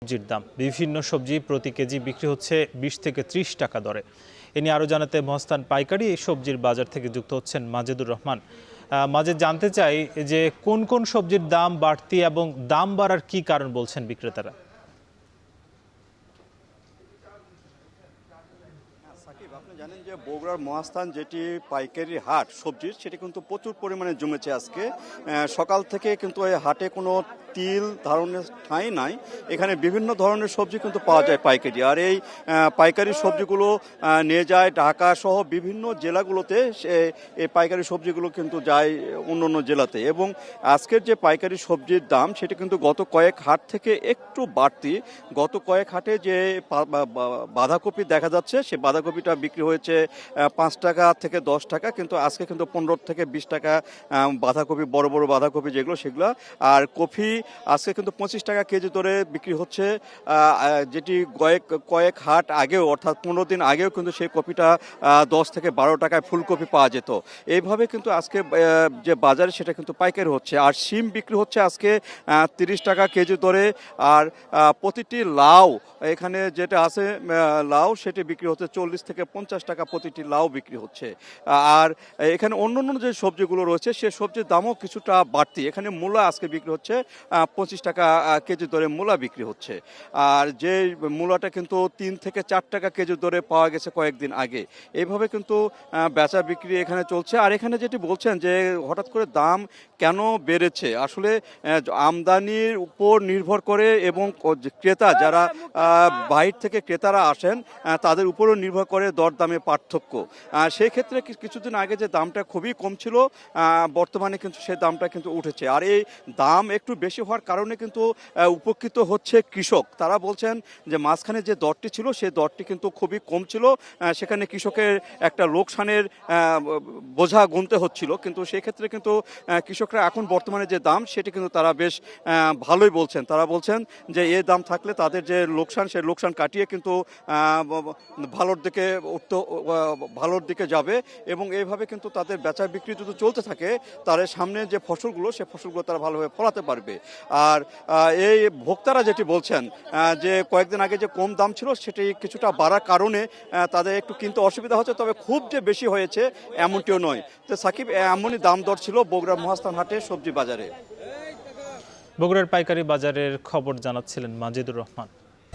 সবজির দাম বিভিন্ন সবজি প্রতি কেজি বিক্রি হচ্ছে 20 থেকে 30 টাকা দরে। এ নিয়ে আরো জানাতে মহাস্থান পাইকারি এই সবজির বাজার থেকে যুক্ত হচ্ছেন মাজেদুর রহমান। মাজেদ, জানতে চাই যে কোন কোন সবজির দাম বাড়তি এবং দাম বাড়ার কি কারণ বলছেন বিক্রেতারা? আপনি জানেন যে বগুড়ার মহাস্থান যেটি পাইকারি হাট সবজির, সেটি কিন্তু প্রচুর পরিমাণে জমেছে আজকে। সকাল থেকে কিন্তু এই হাটে কোনো তিল ধরনের ঠাঁই নাই। এখানে বিভিন্ন ধরনের সবজি কিন্তু পাওয়া যায় পাইকারি, আর এই পাইকারি সবজিগুলো নিয়ে যায় ঢাকা সহ বিভিন্ন জেলাগুলোতে। এই পাইকারি সবজিগুলো কিন্তু যায় অন্য অন্য জেলাতে, এবং আজকের যে পাইকারি সবজির দাম সেটি কিন্তু গত কয়েক হাট থেকে একটু বাড়তি। গত কয়েক হাটে যে বাঁধাকপি দেখা যাচ্ছে, সে বাঁধাকপিটা বিক্রি হয়েছে 5 টাকা থেকে 10 টাকা, কিন্তু আজকে কিন্তু 15 থেকে 20 টাকা বাঁধাকপি, বড় বড় বাঁধাকপি যেগুলো সেগুলো। আর কফি আজকে কিন্তু 25 টাকা কেজি দরে বিক্রি হচ্ছে, যেটি কয়েক হাট আগেও, অর্থাৎ 15 দিন আগেও কিন্তু সেই কপিটা 10 থেকে 12 টাকায় ফুলকপি পাওয়া যেত। এইভাবে কিন্তু আজকে যে বাজারে সেটা কিন্তু পাইকারি হচ্ছে। আর শিম বিক্রি হচ্ছে আজকে 30 টাকা কেজি দরে। আর প্রতিটি লাউ এখানে যেটা আছে লাউ, সেটি বিক্রি হচ্ছে 40 থেকে 50 টাকা প্রতিটি লাউ বিক্রি হচ্ছে। আর এখানে অন্য অন্য যে সবজিগুলো রয়েছে সে সবজির দামও কিছুটা বাড়তি। এখানে মূলা আজকে বিক্রি হচ্ছে 25 টাকা কেজি দরে মূলা বিক্রি হচ্ছে। আর যে মূলাটা কিন্তু 3 থেকে 4 টাকা কেজি দরে পাওয়া গেছে কয়েকদিন আগে। এইভাবে কিন্তু বেচা বিক্রি এখানে চলছে। আর এখানে যেটি বলছেন যে হঠাৎ করে দাম কেন বেড়েছে, আসলে আমদানির উপর নির্ভর করে, এবং ক্রেতা যারা বাইরে থেকে ক্রেতারা আসেন তাদের উপরও নির্ভর করে দরদামে পার্থক্য। সেই ক্ষেত্রে কিছুদিন আগে যে দামটা খুবই কম ছিল, বর্তমানে কিন্তু সেই দামটা কিন্তু উঠেছে। আর এই দাম একটু বেশি হওয়ার কারণে কিন্তু উপকৃত হচ্ছে কৃষক। তারা বলছেন যে মাঝখানে যে দরটি ছিল সেই দরটি কিন্তু খুবই কম ছিল, সেখানে কৃষকের একটা লোকসানের বোঝা গুনতে হচ্ছিল, কিন্তু সেই ক্ষেত্রে কিন্তু কৃষকরা এখন বর্তমানে যে দাম সেটি কিন্তু তারা বেশ ভালোই বলছেন। তারা বলছেন যে এই দাম থাকলে তাদের যে লোকসান, সেই লোকসান কাটিয়ে কিন্তু ভালোর দিকে যাবে, এবং এইভাবে কিন্তু তাদের বেচা বিক্রি যদি চলতে থাকে তার সামনে যে ফসলগুলো, সে ফসলগুলো তারা ভালোভাবে ফলাতে পারবে। আর এই ভোক্তারা যেটি বলছেন যে কয়েকদিন আগে যে কম দাম ছিল সেটি কিছুটা বাড়ার কারণে তাদের একটু কিনতে অসুবিধা হচ্ছে, তবে খুব যে বেশি হয়েছে এমনটিও নয়। তো সাকিব, এমনই দাম দর ছিল বগুড়ার মহাস্থান হাটে সবজি বাজারে। বগুড়ার পাইকারি বাজারের খবর জানাচ্ছিলেন মাজেদুর রহমান।